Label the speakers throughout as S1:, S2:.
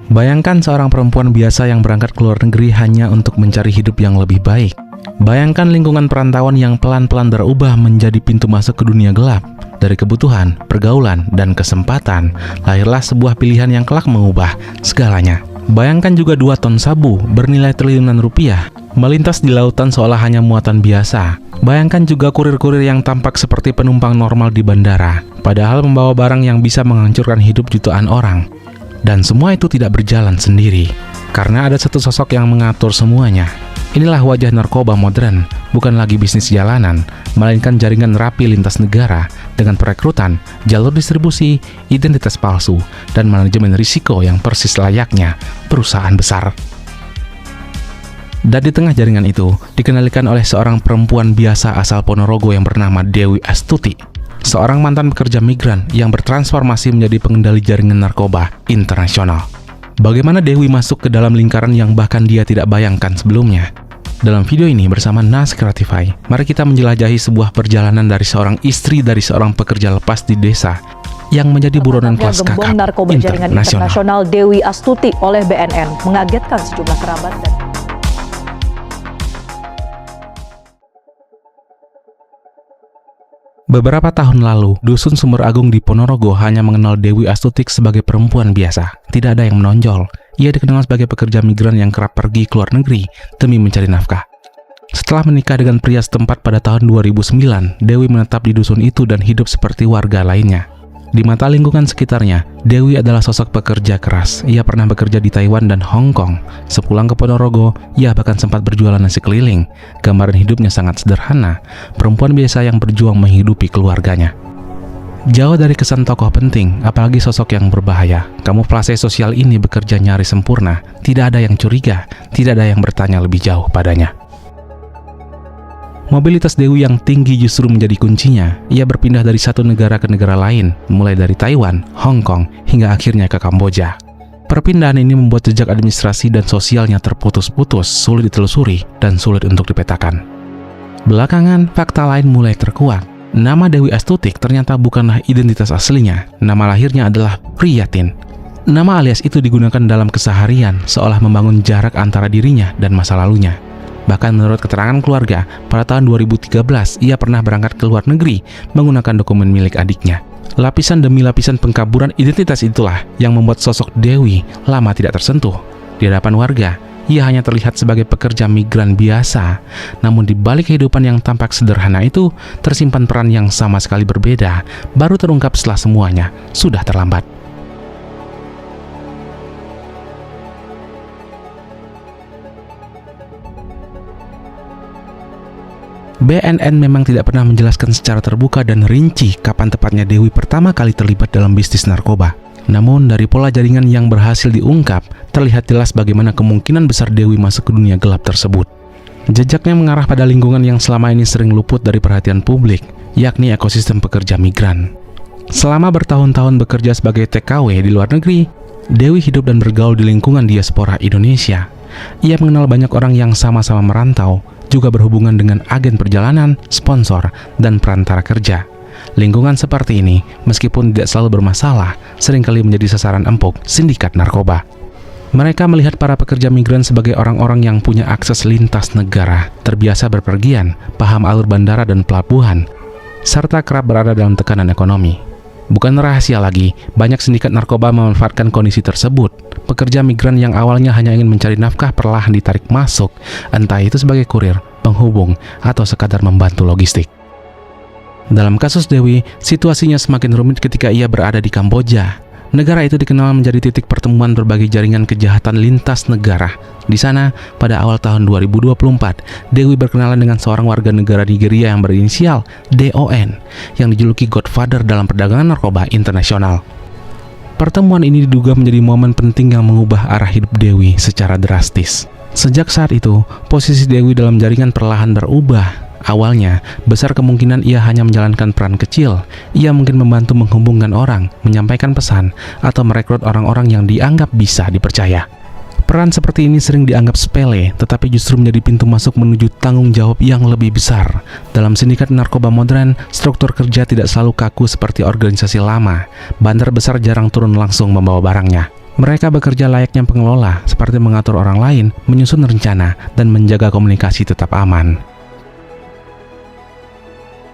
S1: Bayangkan seorang perempuan biasa yang berangkat ke luar negeri hanya untuk mencari hidup yang lebih baik. Bayangkan lingkungan perantauan yang pelan-pelan berubah menjadi pintu masuk ke dunia gelap. Dari kebutuhan, pergaulan, dan kesempatan, lahirlah sebuah pilihan yang kelak mengubah segalanya. Bayangkan juga 2 ton sabu bernilai triliunan rupiah melintas di lautan seolah hanya muatan biasa. Bayangkan juga kurir-kurir yang tampak seperti penumpang normal di bandara, padahal membawa barang yang bisa menghancurkan hidup jutaan orang. Dan semua itu tidak berjalan sendiri, karena ada satu sosok yang mengatur semuanya. Inilah wajah narkoba modern, bukan lagi bisnis jalanan, melainkan jaringan rapi lintas negara dengan perekrutan, jalur distribusi, identitas palsu, dan manajemen risiko yang persis layaknya perusahaan besar. Dan di tengah jaringan itu, dikendalikan oleh seorang perempuan biasa asal Ponorogo yang bernama Dewi Astuti, seorang mantan pekerja migran yang bertransformasi menjadi pengendali jaringan narkoba internasional. Bagaimana Dewi masuk ke dalam lingkaran yang bahkan dia tidak bayangkan sebelumnya? Dalam video ini bersama Nas Creatify, mari kita menjelajahi sebuah perjalanan dari seorang istri dari seorang pekerja lepas di desa yang menjadi buronan kelas kakap
S2: narkoba jaringan internasional Dewi Astuti oleh BNN mengagetkan sejumlah kerabat dan
S1: Beberapa tahun lalu, Dusun Sumber Agung di Ponorogo hanya mengenal Dewi Astuti sebagai perempuan biasa. Tidak ada yang menonjol. Ia dikenal sebagai pekerja migran yang kerap pergi ke luar negeri demi mencari nafkah. Setelah menikah dengan pria setempat pada tahun 2009, Dewi menetap di dusun itu dan hidup seperti warga lainnya. Di mata lingkungan sekitarnya, Dewi adalah sosok pekerja keras. Ia pernah bekerja di Taiwan dan Hong Kong. Sepulang ke Ponorogo, ia bahkan sempat berjualan nasi keliling. Gambaran hidupnya sangat sederhana, perempuan biasa yang berjuang menghidupi keluarganya. Jauh dari kesan tokoh penting, apalagi sosok yang berbahaya, kamuflase sosial ini bekerja nyaris sempurna. Tidak ada yang curiga, tidak ada yang bertanya lebih jauh padanya. Mobilitas Dewi yang tinggi justru menjadi kuncinya. Ia berpindah dari satu negara ke negara lain, mulai dari Taiwan, Hong Kong, hingga akhirnya ke Kamboja. Perpindahan ini membuat jejak administrasi dan sosialnya terputus-putus, sulit ditelusuri, dan sulit untuk dipetakan. Belakangan, fakta lain mulai terkuak. Nama Dewi Astuti ternyata bukanlah identitas aslinya. Nama lahirnya adalah Priyatin. Nama alias itu digunakan dalam keseharian, seolah membangun jarak antara dirinya dan masa lalunya. Bahkan menurut keterangan keluarga, pada tahun 2013 ia pernah berangkat ke luar negeri menggunakan dokumen milik adiknya. Lapisan demi lapisan pengkaburan identitas itulah yang membuat sosok Dewi lama tidak tersentuh. Di hadapan warga, ia hanya terlihat sebagai pekerja migran biasa. Namun di balik kehidupan yang tampak sederhana itu, tersimpan peran yang sama sekali berbeda, baru terungkap setelah semuanya sudah terlambat. BNN memang tidak pernah menjelaskan secara terbuka dan rinci kapan tepatnya Dewi pertama kali terlibat dalam bisnis narkoba. Namun dari pola jaringan yang berhasil diungkap, terlihat jelas bagaimana kemungkinan besar Dewi masuk ke dunia gelap tersebut. Jejaknya mengarah pada lingkungan yang selama ini sering luput dari perhatian publik, yakni ekosistem pekerja migran. Selama bertahun-tahun bekerja sebagai TKW di luar negeri, Dewi hidup dan bergaul di lingkungan diaspora Indonesia. Ia mengenal banyak orang yang sama-sama merantau, juga berhubungan dengan agen perjalanan, sponsor, dan perantara kerja. Lingkungan seperti ini, meskipun tidak selalu bermasalah, seringkali menjadi sasaran empuk sindikat narkoba. Mereka melihat para pekerja migran sebagai orang-orang yang punya akses lintas negara, terbiasa berpergian, paham alur bandara dan pelabuhan, serta kerap berada dalam tekanan ekonomi. Bukan rahasia lagi, banyak sindikat narkoba memanfaatkan kondisi tersebut. Pekerja migran yang awalnya hanya ingin mencari nafkah perlahan ditarik masuk, entah itu sebagai kurir, penghubung, atau sekadar membantu logistik. Dalam kasus Dewi, situasinya semakin rumit ketika ia berada di Kamboja. Negara itu dikenal menjadi titik pertemuan berbagai jaringan kejahatan lintas negara. Di sana, pada awal tahun 2024, Dewi berkenalan dengan seorang warga negara Nigeria yang berinisial DON, yang dijuluki Godfather dalam perdagangan narkoba internasional. Pertemuan ini diduga menjadi momen penting yang mengubah arah hidup Dewi secara drastis. Sejak saat itu, posisi Dewi dalam jaringan perlahan berubah. Awalnya, besar kemungkinan ia hanya menjalankan peran kecil. Ia mungkin membantu menghubungkan orang, menyampaikan pesan, atau merekrut orang-orang yang dianggap bisa dipercaya. Peran seperti ini sering dianggap sepele, tetapi justru menjadi pintu masuk menuju tanggung jawab yang lebih besar. Dalam sindikat narkoba modern, struktur kerja tidak selalu kaku seperti organisasi lama. Bandar besar jarang turun langsung membawa barangnya. Mereka bekerja layaknya pengelola, seperti mengatur orang lain, menyusun rencana, dan menjaga komunikasi tetap aman.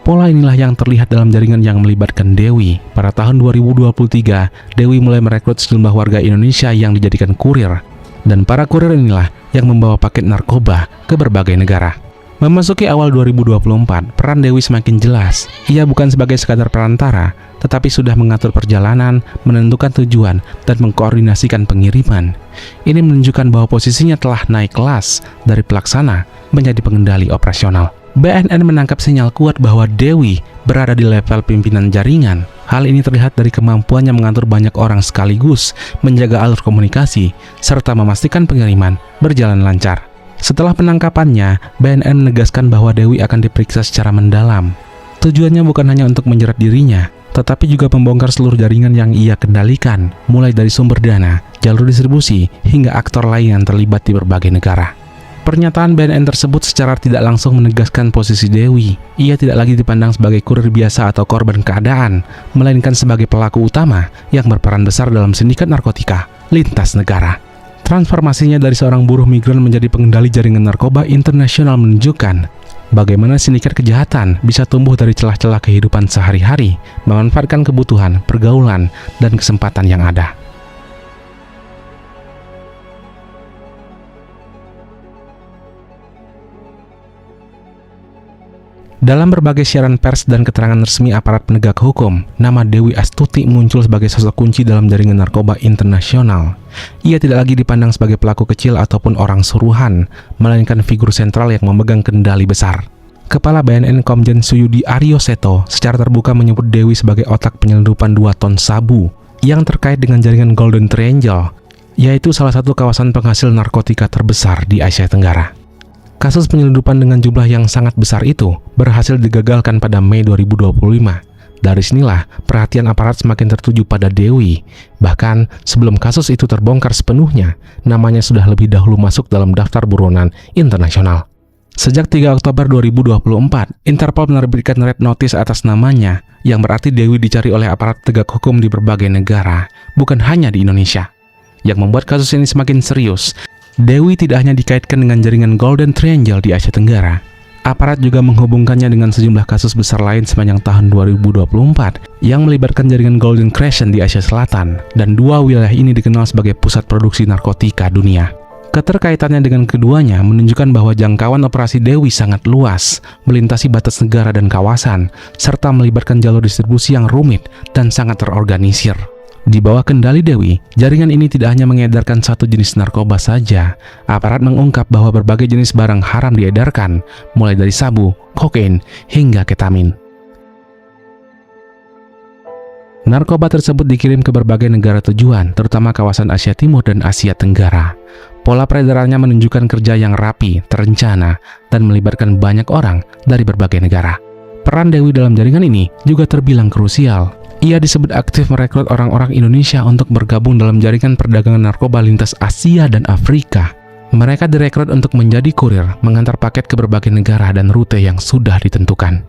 S1: Pola inilah yang terlihat dalam jaringan yang melibatkan Dewi. Pada tahun 2023, Dewi mulai merekrut sejumlah warga Indonesia yang dijadikan kurir. Dan para kurir inilah yang membawa paket narkoba ke berbagai negara. Memasuki awal 2024, peran Dewi semakin jelas. Ia bukan sebagai sekadar perantara, tetapi sudah mengatur perjalanan, menentukan tujuan, dan mengkoordinasikan pengiriman. Ini menunjukkan bahwa posisinya telah naik kelas dari pelaksana menjadi pengendali operasional. BNN menangkap sinyal kuat bahwa Dewi berada di level pimpinan jaringan. Hal ini terlihat dari kemampuannya mengatur banyak orang sekaligus, menjaga alur komunikasi, serta memastikan pengiriman berjalan lancar. Setelah penangkapannya, BNN menegaskan bahwa Dewi akan diperiksa secara mendalam. Tujuannya bukan hanya untuk menjerat dirinya, tetapi juga membongkar seluruh jaringan yang ia kendalikan, mulai dari sumber dana, jalur distribusi, hingga aktor lain yang terlibat di berbagai negara. Pernyataan BNN tersebut secara tidak langsung menegaskan posisi Dewi. Ia tidak lagi dipandang sebagai kurir biasa atau korban keadaan, melainkan sebagai pelaku utama yang berperan besar dalam sindikat narkotika lintas negara. Transformasinya dari seorang buruh migran menjadi pengendali jaringan narkoba internasional menunjukkan bagaimana sindikat kejahatan bisa tumbuh dari celah-celah kehidupan sehari-hari, memanfaatkan kebutuhan, pergaulan, dan kesempatan yang ada. Dalam berbagai siaran pers dan keterangan resmi aparat penegak hukum, nama Dewi Astuti muncul sebagai sosok kunci dalam jaringan narkoba internasional. Ia tidak lagi dipandang sebagai pelaku kecil ataupun orang suruhan, melainkan figur sentral yang memegang kendali besar. Kepala BNN Komjen Suyudi Aryo Seto secara terbuka menyebut Dewi sebagai otak penyelundupan 2 ton sabu yang terkait dengan jaringan Golden Triangle, yaitu salah satu kawasan penghasil narkotika terbesar di Asia Tenggara. Kasus penyelundupan dengan jumlah yang sangat besar itu berhasil digagalkan pada Mei 2025. Dari sinilah perhatian aparat semakin tertuju pada Dewi. Bahkan sebelum kasus itu terbongkar sepenuhnya, namanya sudah lebih dahulu masuk dalam daftar buronan internasional. Sejak 3 Oktober 2024, Interpol menerbitkan red notice atas namanya, yang berarti Dewi dicari oleh aparat tegak hukum di berbagai negara, bukan hanya di Indonesia. Yang membuat kasus ini semakin serius, Dewi tidak hanya dikaitkan dengan jaringan Golden Triangle di Asia Tenggara. Aparat juga menghubungkannya dengan sejumlah kasus besar lain sepanjang tahun 2024 yang melibatkan jaringan Golden Crescent di Asia Selatan, dan 2 wilayah ini dikenal sebagai pusat produksi narkotika dunia. Keterkaitannya dengan keduanya menunjukkan bahwa jangkauan operasi Dewi sangat luas, melintasi batas negara dan kawasan, serta melibatkan jalur distribusi yang rumit dan sangat terorganisir. Di bawah kendali Dewi, jaringan ini tidak hanya mengedarkan satu jenis narkoba saja. Aparat mengungkap bahwa berbagai jenis barang haram diedarkan, mulai dari sabu, kokain, hingga ketamin. Narkoba tersebut dikirim ke berbagai negara tujuan, terutama kawasan Asia Timur dan Asia Tenggara. Pola peredarannya menunjukkan kerja yang rapi, terencana, dan melibatkan banyak orang dari berbagai negara. Peran Dewi dalam jaringan ini juga terbilang krusial. Ia disebut aktif merekrut orang-orang Indonesia untuk bergabung dalam jaringan perdagangan narkoba lintas Asia dan Afrika. Mereka direkrut untuk menjadi kurir, mengantar paket ke berbagai negara dan rute yang sudah ditentukan.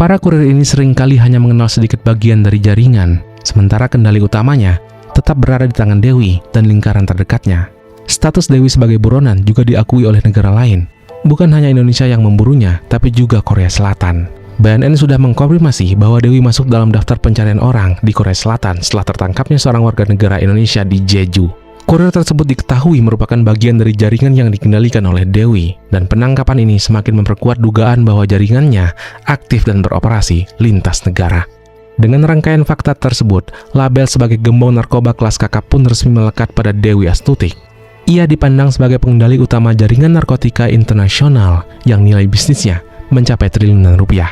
S1: Para kurir ini seringkali hanya mengenal sedikit bagian dari jaringan, sementara kendali utamanya tetap berada di tangan Dewi dan lingkaran terdekatnya. Status Dewi sebagai buronan juga diakui oleh negara lain. Bukan hanya Indonesia yang memburunya, tapi juga Korea Selatan. BNN sudah mengkonfirmasi bahwa Dewi masuk dalam daftar pencarian orang di Korea Selatan setelah tertangkapnya seorang warga negara Indonesia di Jeju. Kurir tersebut diketahui merupakan bagian dari jaringan yang dikendalikan oleh Dewi, dan penangkapan ini semakin memperkuat dugaan bahwa jaringannya aktif dan beroperasi lintas negara. Dengan rangkaian fakta tersebut, label sebagai gembong narkoba kelas kakap pun resmi melekat pada Dewi Astuti. Ia dipandang sebagai pengendali utama jaringan narkotika internasional yang nilai bisnisnya mencapai triliunan rupiah.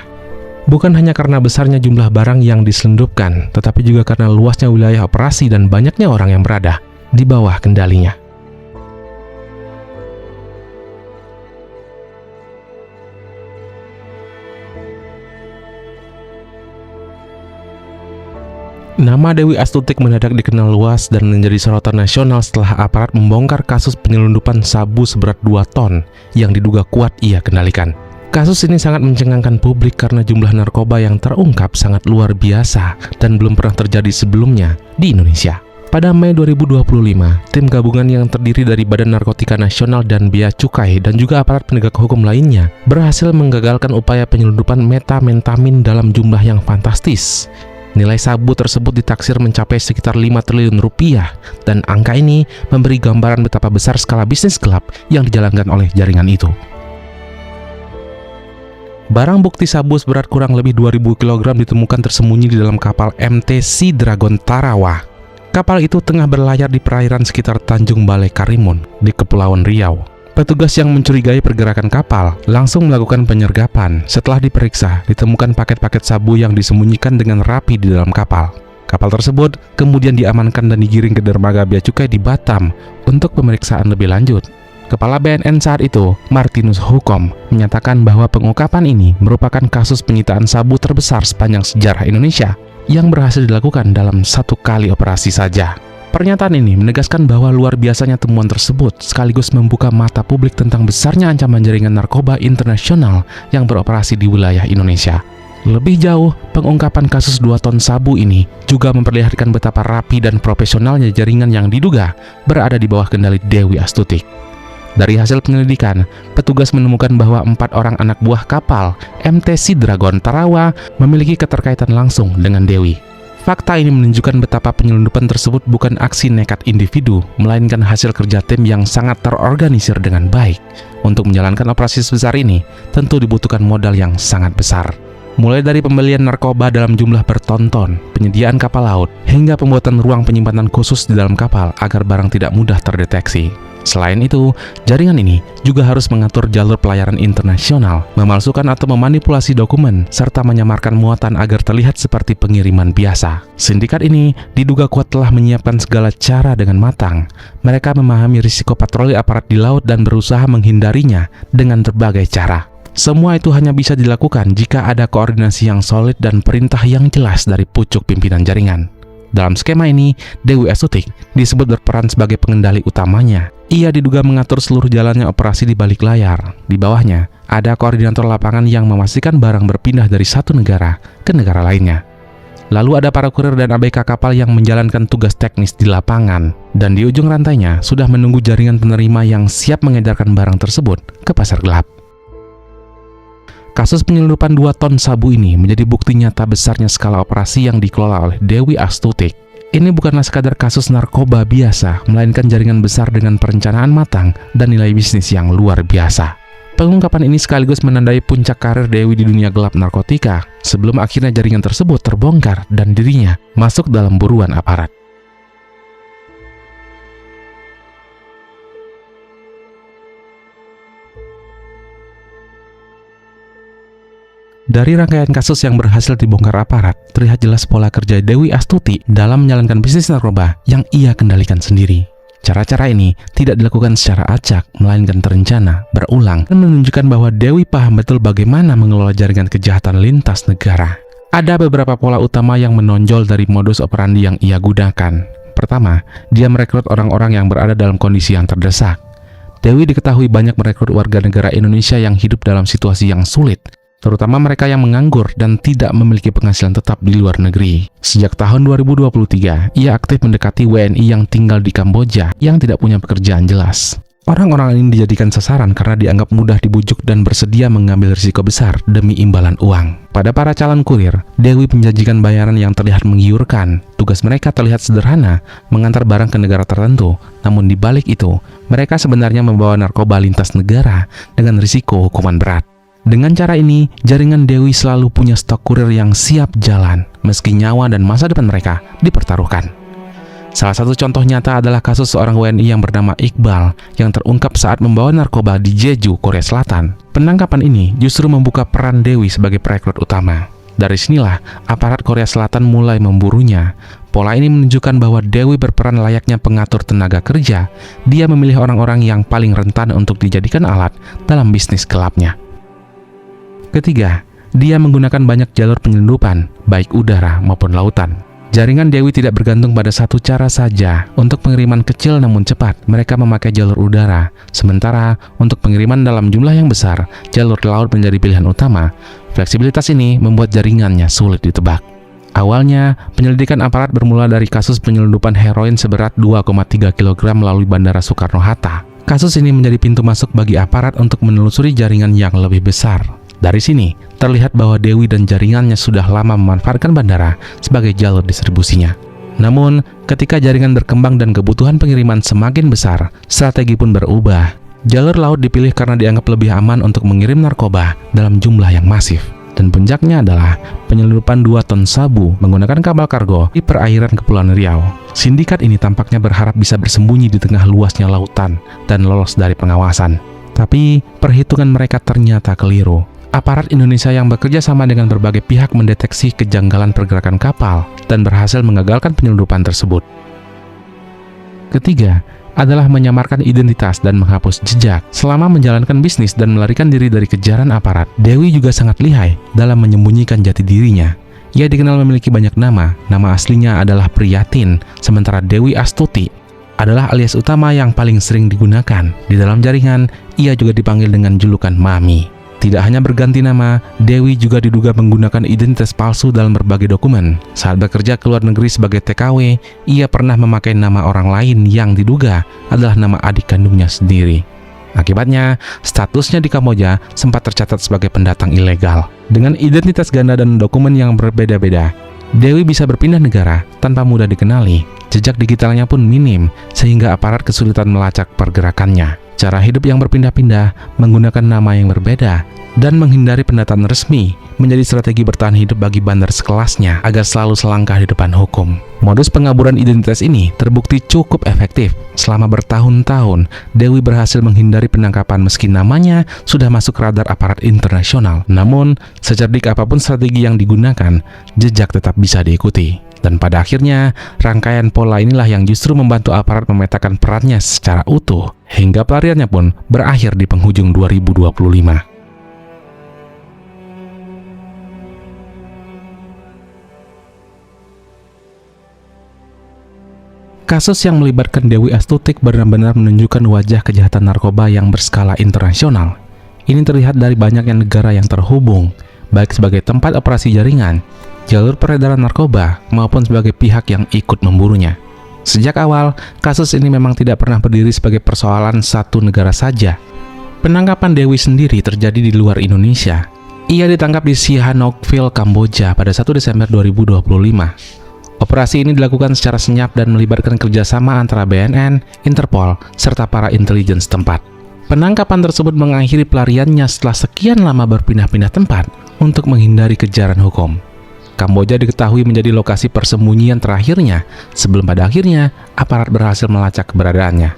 S1: Bukan hanya karena besarnya jumlah barang yang diselundupkan, tetapi juga karena luasnya wilayah operasi dan banyaknya orang yang berada di bawah kendalinya. Nama Dewi Astuti mendadak dikenal luas dan menjadi sorotan nasional setelah aparat membongkar kasus penyelundupan sabu seberat 2 ton yang diduga kuat ia kendalikan. Kasus ini sangat mencengangkan publik karena jumlah narkoba yang terungkap sangat luar biasa dan belum pernah terjadi sebelumnya di Indonesia. Pada Mei 2025, tim gabungan yang terdiri dari Badan Narkotika Nasional dan Bea Cukai dan juga aparat penegak hukum lainnya berhasil menggagalkan upaya penyelundupan metamfetamin dalam jumlah yang fantastis. Nilai sabu tersebut ditaksir mencapai sekitar 5 triliun rupiah, dan angka ini memberi gambaran betapa besar skala bisnis gelap yang dijalankan oleh jaringan itu. Barang bukti sabu seberat kurang lebih 2.000 kg ditemukan tersembunyi di dalam kapal MT Sea Dragon Tarawa. Kapal itu tengah berlayar di perairan sekitar Tanjung Balai Karimun di Kepulauan Riau. Petugas yang mencurigai pergerakan kapal langsung melakukan penyergapan. Setelah diperiksa, ditemukan paket-paket sabu yang disembunyikan dengan rapi di dalam kapal. Kapal tersebut kemudian diamankan dan digiring ke dermaga Bea Cukai di Batam untuk pemeriksaan lebih lanjut. Kepala BNN saat itu, Martinus Hukom, menyatakan bahwa pengungkapan ini merupakan kasus penyitaan sabu terbesar sepanjang sejarah Indonesia yang berhasil dilakukan dalam satu kali operasi saja. Pernyataan ini menegaskan bahwa luar biasanya temuan tersebut sekaligus membuka mata publik tentang besarnya ancaman jaringan narkoba internasional yang beroperasi di wilayah Indonesia. Lebih jauh, pengungkapan kasus 2 ton sabu ini juga memperlihatkan betapa rapi dan profesionalnya jaringan yang diduga berada di bawah kendali Dewi Astuti. Dari hasil penyelidikan, petugas menemukan bahwa 4 orang anak buah kapal MT Sea Dragon Tarawa memiliki keterkaitan langsung dengan Dewi. Fakta ini menunjukkan betapa penyelundupan tersebut bukan aksi nekat individu, melainkan hasil kerja tim yang sangat terorganisir dengan baik. Untuk menjalankan operasi sebesar ini, tentu dibutuhkan modal yang sangat besar. Mulai dari pembelian narkoba dalam jumlah bertonton, penyediaan kapal laut, hingga pembuatan ruang penyimpanan khusus di dalam kapal agar barang tidak mudah terdeteksi. Selain itu, jaringan ini juga harus mengatur jalur pelayaran internasional, memalsukan atau memanipulasi dokumen, serta menyamarkan muatan agar terlihat seperti pengiriman biasa. Sindikat ini diduga kuat telah menyiapkan segala cara dengan matang. Mereka memahami risiko patroli aparat di laut dan berusaha menghindarinya dengan berbagai cara. Semua itu hanya bisa dilakukan jika ada koordinasi yang solid dan perintah yang jelas dari pucuk pimpinan jaringan. Dalam skema ini, Dewi Astuti disebut berperan sebagai pengendali utamanya. Ia diduga mengatur seluruh jalannya operasi di balik layar. Di bawahnya, ada koordinator lapangan yang memastikan barang berpindah dari satu negara ke negara lainnya. Lalu ada para kurir dan ABK kapal yang menjalankan tugas teknis di lapangan. Dan di ujung rantainya, sudah menunggu jaringan penerima yang siap mengedarkan barang tersebut ke pasar gelap. Kasus penyelundupan 2 ton sabu ini menjadi bukti nyata besarnya skala operasi yang dikelola oleh Dewi Astuti. Ini bukanlah sekadar kasus narkoba biasa, melainkan jaringan besar dengan perencanaan matang dan nilai bisnis yang luar biasa. Pengungkapan ini sekaligus menandai puncak karir Dewi di dunia gelap narkotika, sebelum akhirnya jaringan tersebut terbongkar dan dirinya masuk dalam buruan aparat. Dari rangkaian kasus yang berhasil dibongkar aparat, terlihat jelas pola kerja Dewi Astuti dalam menjalankan bisnis narkoba yang ia kendalikan sendiri. Cara-cara ini tidak dilakukan secara acak, melainkan terencana, berulang, dan menunjukkan bahwa Dewi paham betul bagaimana mengelola jaringan kejahatan lintas negara. Ada beberapa pola utama yang menonjol dari modus operandi yang ia gunakan. Pertama, dia merekrut orang-orang yang berada dalam kondisi yang terdesak. Dewi diketahui banyak merekrut warga negara Indonesia yang hidup dalam situasi yang sulit, terutama mereka yang menganggur dan tidak memiliki penghasilan tetap di luar negeri. Sejak tahun 2023, ia aktif mendekati WNI yang tinggal di Kamboja yang tidak punya pekerjaan jelas. Orang-orang ini dijadikan sasaran karena dianggap mudah dibujuk dan bersedia mengambil risiko besar demi imbalan uang. Pada para calon kurir, Dewi menjanjikan bayaran yang terlihat menggiurkan. Tugas mereka terlihat sederhana, mengantar barang ke negara tertentu. Namun di balik itu, mereka sebenarnya membawa narkoba lintas negara dengan risiko hukuman berat. Dengan cara ini, jaringan Dewi selalu punya stok kurir yang siap jalan, meski nyawa dan masa depan mereka dipertaruhkan. Salah satu contoh nyata adalah kasus seorang WNI yang bernama Iqbal yang terungkap saat membawa narkoba di Jeju, Korea Selatan. Penangkapan ini justru membuka peran Dewi sebagai perekrut utama. Dari sinilah, aparat Korea Selatan mulai memburunya. Pola ini menunjukkan bahwa Dewi berperan layaknya pengatur tenaga kerja. Dia memilih orang-orang yang paling rentan untuk dijadikan alat dalam bisnis gelapnya. Ketiga, dia menggunakan banyak jalur penyelundupan, baik udara maupun lautan. Jaringan Dewi tidak bergantung pada satu cara saja. Untuk pengiriman kecil namun cepat, mereka memakai jalur udara. Sementara, untuk pengiriman dalam jumlah yang besar, jalur laut menjadi pilihan utama. Fleksibilitas ini membuat jaringannya sulit ditebak. Awalnya, penyelidikan aparat bermula dari kasus penyelundupan heroin seberat 2,3 kg melalui Bandara Soekarno-Hatta. Kasus ini menjadi pintu masuk bagi aparat untuk menelusuri jaringan yang lebih besar. Dari sini, terlihat bahwa Dewi dan jaringannya sudah lama memanfaatkan bandara sebagai jalur distribusinya. Namun, ketika jaringan berkembang dan kebutuhan pengiriman semakin besar, strategi pun berubah. Jalur laut dipilih karena dianggap lebih aman untuk mengirim narkoba dalam jumlah yang masif. Dan puncaknya adalah penyelundupan 2 ton sabu menggunakan kapal kargo di perairan Kepulauan Riau. Sindikat ini tampaknya berharap bisa bersembunyi di tengah luasnya lautan dan lolos dari pengawasan. Tapi, perhitungan mereka ternyata keliru. Aparat Indonesia yang bekerja sama dengan berbagai pihak mendeteksi kejanggalan pergerakan kapal dan berhasil mengagalkan penyelundupan tersebut. Ketiga, adalah menyamarkan identitas dan menghapus jejak. Selama menjalankan bisnis dan melarikan diri dari kejaran aparat, Dewi juga sangat lihai dalam menyembunyikan jati dirinya. Ia dikenal memiliki banyak nama. Nama aslinya adalah Priyatin, sementara Dewi Astuti adalah alias utama yang paling sering digunakan. Di dalam jaringan, ia juga dipanggil dengan julukan Mami. Tidak hanya berganti nama, Dewi juga diduga menggunakan identitas palsu dalam berbagai dokumen. Saat bekerja ke luar negeri sebagai TKW, ia pernah memakai nama orang lain yang diduga adalah nama adik kandungnya sendiri. Akibatnya, statusnya di Kamboja sempat tercatat sebagai pendatang ilegal. Dengan identitas ganda dan dokumen yang berbeda-beda, Dewi bisa berpindah negara tanpa mudah dikenali. Jejak digitalnya pun minim, sehingga aparat kesulitan melacak pergerakannya. Cara hidup yang berpindah-pindah, menggunakan nama yang berbeda, dan menghindari pendataan resmi menjadi strategi bertahan hidup bagi bandar sekelasnya agar selalu selangkah di depan hukum. Modus pengaburan identitas ini terbukti cukup efektif. Selama bertahun-tahun, Dewi berhasil menghindari penangkapan meski namanya sudah masuk radar aparat internasional. Namun, secerdik apapun strategi yang digunakan, jejak tetap bisa diikuti. Dan pada akhirnya, rangkaian pola inilah yang justru membantu aparat memetakan perannya secara utuh, hingga pelariannya pun berakhir di penghujung 2025. Kasus yang melibatkan Dewi Astuti benar-benar menunjukkan wajah kejahatan narkoba yang berskala internasional. Ini terlihat dari banyaknya negara yang terhubung, baik sebagai tempat operasi jaringan, jalur peredaran narkoba, maupun sebagai pihak yang ikut memburunya. Sejak awal, kasus ini memang tidak pernah berdiri sebagai persoalan satu negara saja. Penangkapan Dewi sendiri terjadi di luar Indonesia. Ia ditangkap di Sihanoukville, Kamboja pada 1 Desember 2025. Operasi ini dilakukan secara senyap dan melibatkan kerjasama antara BNN, Interpol, serta para intelijen setempat. Penangkapan tersebut mengakhiri pelariannya setelah sekian lama berpindah-pindah tempat untuk menghindari kejaran hukum. Kamboja diketahui menjadi lokasi persembunyian terakhirnya sebelum pada akhirnya aparat berhasil melacak keberadaannya.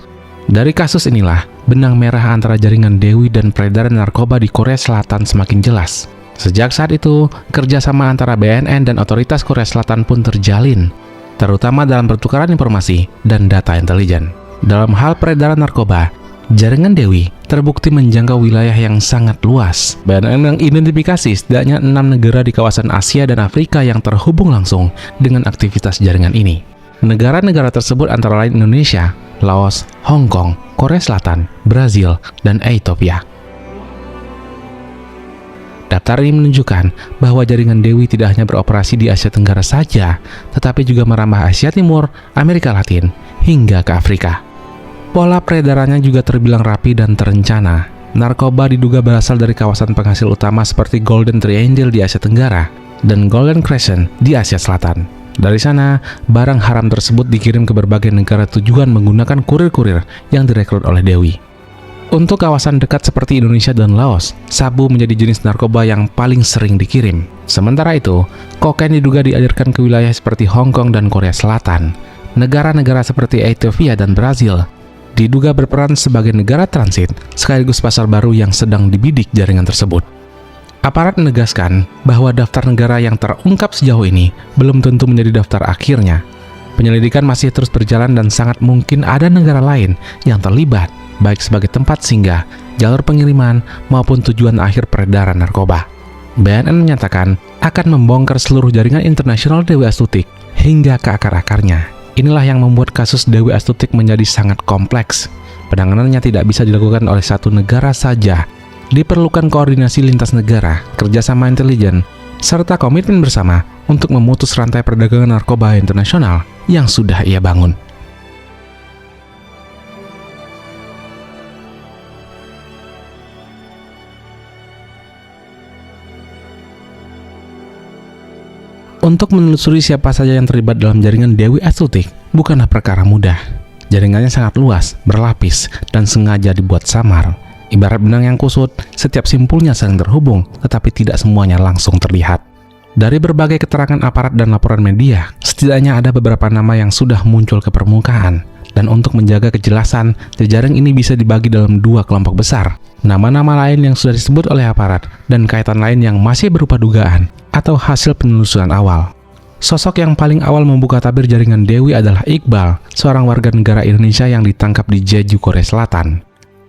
S1: Dari kasus inilah, benang merah antara jaringan Dewi dan peredaran narkoba di Korea Selatan semakin jelas. Sejak saat itu, kerjasama antara BNN dan otoritas Korea Selatan pun terjalin, terutama dalam pertukaran informasi dan data intelijen. Dalam hal peredaran narkoba, jaringan Dewi terbukti menjangkau wilayah yang sangat luas. BNN mengidentifikasi setidaknya 6 negara di kawasan Asia dan Afrika yang terhubung langsung dengan aktivitas jaringan ini. Negara-negara tersebut antara lain Indonesia, Laos, Hong Kong, Korea Selatan, Brazil, dan Ethiopia. Daftar ini menunjukkan bahwa jaringan Dewi tidak hanya beroperasi di Asia Tenggara saja, tetapi juga merambah Asia Timur, Amerika Latin, hingga ke Afrika. Pola peredarannya juga terbilang rapi dan terencana. Narkoba diduga berasal dari kawasan penghasil utama seperti Golden Triangle di Asia Tenggara dan Golden Crescent di Asia Selatan. Dari sana, barang haram tersebut dikirim ke berbagai negara tujuan menggunakan kurir-kurir yang direkrut oleh Dewi. Untuk kawasan dekat seperti Indonesia dan Laos, sabu menjadi jenis narkoba yang paling sering dikirim. Sementara itu, kokain diduga dialirkan ke wilayah seperti Hong Kong dan Korea Selatan. Negara-negara seperti Ethiopia dan Brazil diduga berperan sebagai negara transit sekaligus pasar baru yang sedang dibidik jaringan tersebut. Aparat menegaskan bahwa daftar negara yang terungkap sejauh ini belum tentu menjadi daftar akhirnya. Penyelidikan masih terus berjalan dan sangat mungkin ada negara lain yang terlibat, baik sebagai tempat singgah, jalur pengiriman, maupun tujuan akhir peredaran narkoba. BNN menyatakan akan membongkar seluruh jaringan internasional Dewi Astuti hingga ke akar-akarnya. Inilah yang membuat kasus Dewi Astuti menjadi sangat kompleks. Penanganannya tidak bisa dilakukan oleh satu negara saja. Diperlukan koordinasi lintas negara, kerjasama intelijen, serta komitmen bersama untuk memutus rantai perdagangan narkoba internasional yang sudah ia bangun. Untuk menelusuri siapa saja yang terlibat dalam jaringan Dewi Astuti bukanlah perkara mudah. Jaringannya sangat luas, berlapis, dan sengaja dibuat samar. Ibarat benang yang kusut, setiap simpulnya saling terhubung, tetapi tidak semuanya langsung terlihat. Dari berbagai keterangan aparat dan laporan media, setidaknya ada beberapa nama yang sudah muncul ke permukaan. Dan untuk menjaga kejelasan, jejaring ini bisa dibagi dalam dua kelompok besar. Nama-nama lain yang sudah disebut oleh aparat, dan kaitan lain yang masih berupa dugaan atau hasil penelusuran awal. Sosok yang paling awal membuka tabir jaringan Dewi adalah Iqbal, seorang warga negara Indonesia yang ditangkap di Jeju, Korea Selatan.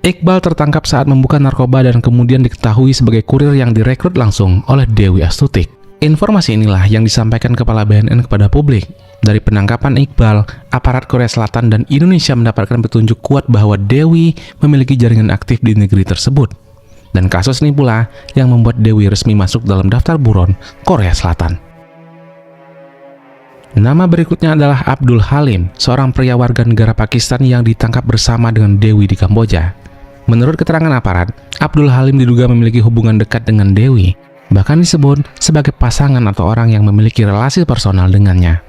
S1: Iqbal tertangkap saat membuka narkoba dan kemudian diketahui sebagai kurir yang direkrut langsung oleh Dewi Astuti. Informasi inilah yang disampaikan Kepala BNN kepada publik. Dari penangkapan Iqbal, aparat Korea Selatan dan Indonesia mendapatkan petunjuk kuat bahwa Dewi memiliki jaringan aktif di negeri tersebut. Dan kasus ini pula yang membuat Dewi resmi masuk dalam daftar buron Korea Selatan. Nama berikutnya adalah Abdul Halim, seorang pria warga negara Pakistan yang ditangkap bersama dengan Dewi di Kamboja. Menurut keterangan aparat, Abdul Halim diduga memiliki hubungan dekat dengan Dewi, bahkan disebut sebagai pasangan atau orang yang memiliki relasi personal dengannya.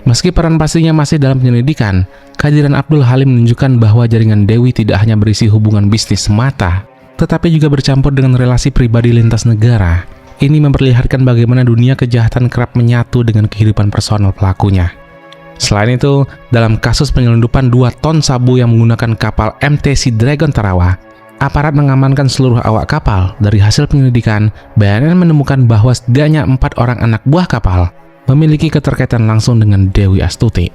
S1: Meski peran pastinya masih dalam penyelidikan, kehadiran Abdul Halim menunjukkan bahwa jaringan Dewi tidak hanya berisi hubungan bisnis semata, tetapi juga bercampur dengan relasi pribadi lintas negara. Ini memperlihatkan bagaimana dunia kejahatan kerap menyatu dengan kehidupan personal pelakunya. Selain itu, dalam kasus penyelundupan 2 ton sabu yang menggunakan kapal MT Sea Dragon Tarawa, aparat mengamankan seluruh awak kapal. Dari hasil penyelidikan, BNN menemukan bahwa setidaknya 4 orang anak buah kapal memiliki keterkaitan langsung dengan Dewi Astuti.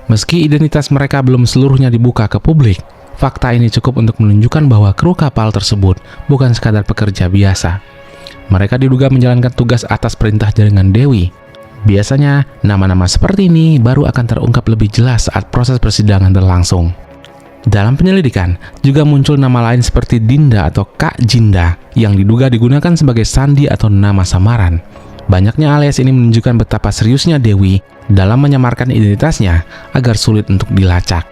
S1: Meski identitas mereka belum seluruhnya dibuka ke publik, fakta ini cukup untuk menunjukkan bahwa kru kapal tersebut bukan sekadar pekerja biasa. Mereka diduga menjalankan tugas atas perintah jaringan Dewi. Biasanya, nama-nama seperti ini baru akan terungkap lebih jelas saat proses persidangan berlangsung. Dalam penyelidikan, juga muncul nama lain seperti Dinda atau Kak Jinda yang diduga digunakan sebagai sandi atau nama samaran. Banyaknya alias ini menunjukkan betapa seriusnya Dewi dalam menyamarkan identitasnya agar sulit untuk dilacak.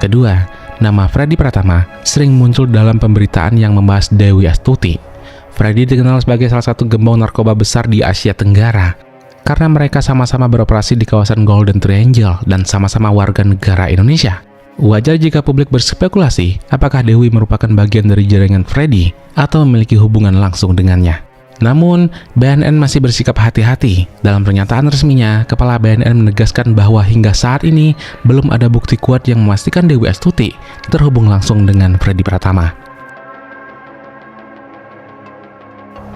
S1: Kedua, nama Freddy Pratama sering muncul dalam pemberitaan yang membahas Dewi Astuti. Freddy dikenal sebagai salah satu gembong narkoba besar di Asia Tenggara karena mereka sama-sama beroperasi di kawasan Golden Triangle dan sama-sama warga negara Indonesia. Wajar jika publik berspekulasi apakah Dewi merupakan bagian dari jaringan Freddy atau memiliki hubungan langsung dengannya. Namun, BNN masih bersikap hati-hati. Dalam pernyataan resminya, Kepala BNN menegaskan bahwa hingga saat ini belum ada bukti kuat yang memastikan Dewi Astuti terhubung langsung dengan Freddy Pratama.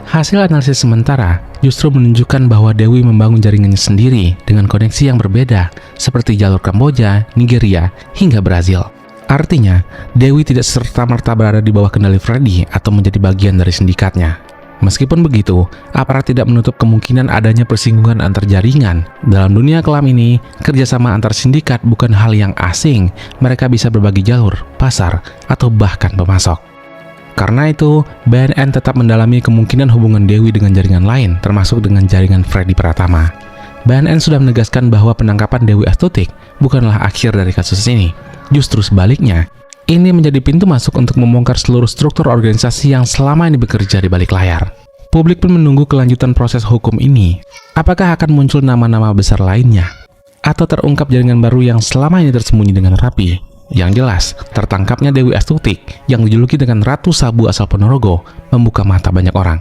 S1: Hasil analisis sementara justru menunjukkan bahwa Dewi membangun jaringannya sendiri dengan koneksi yang berbeda, seperti jalur Kamboja, Nigeria, hingga Brazil. Artinya, Dewi tidak serta-merta berada di bawah kendali Freddy atau menjadi bagian dari sindikatnya. Meskipun begitu, aparat tidak menutup kemungkinan adanya persinggungan antar jaringan. Dalam dunia kelam ini, kerjasama antar sindikat bukan hal yang asing. Mereka bisa berbagi jalur, pasar, atau bahkan pemasok. Karena itu, BNN tetap mendalami kemungkinan hubungan Dewi dengan jaringan lain, termasuk dengan jaringan Freddy Pratama. BNN sudah menegaskan bahwa penangkapan Dewi Astuti bukanlah akhir dari kasus ini. Justru sebaliknya, ini menjadi pintu masuk untuk membongkar seluruh struktur organisasi yang selama ini bekerja di balik layar. Publik pun menunggu kelanjutan proses hukum ini. Apakah akan muncul nama-nama besar lainnya? Atau terungkap jaringan baru yang selama ini tersembunyi dengan rapi? Yang jelas, tertangkapnya Dewi Astuti yang dijuluki dengan Ratu Sabu asal Ponorogo membuka mata banyak orang.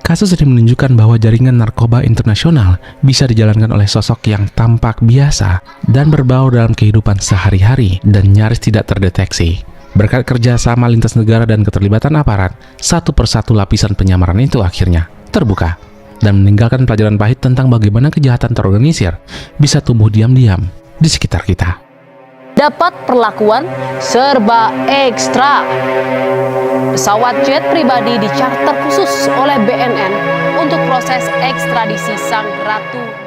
S1: Kasus ini menunjukkan bahwa jaringan narkoba internasional bisa dijalankan oleh sosok yang tampak biasa dan berbaur dalam kehidupan sehari-hari dan nyaris tidak terdeteksi. Berkat kerjasama lintas negara dan keterlibatan aparat, satu persatu lapisan penyamaran itu akhirnya terbuka dan meninggalkan pelajaran pahit tentang bagaimana kejahatan terorganisir bisa tumbuh diam-diam di sekitar kita.
S2: Dapat perlakuan serba ekstra. Pesawat jet pribadi dicharter khusus oleh BNN untuk proses ekstradisi sang ratu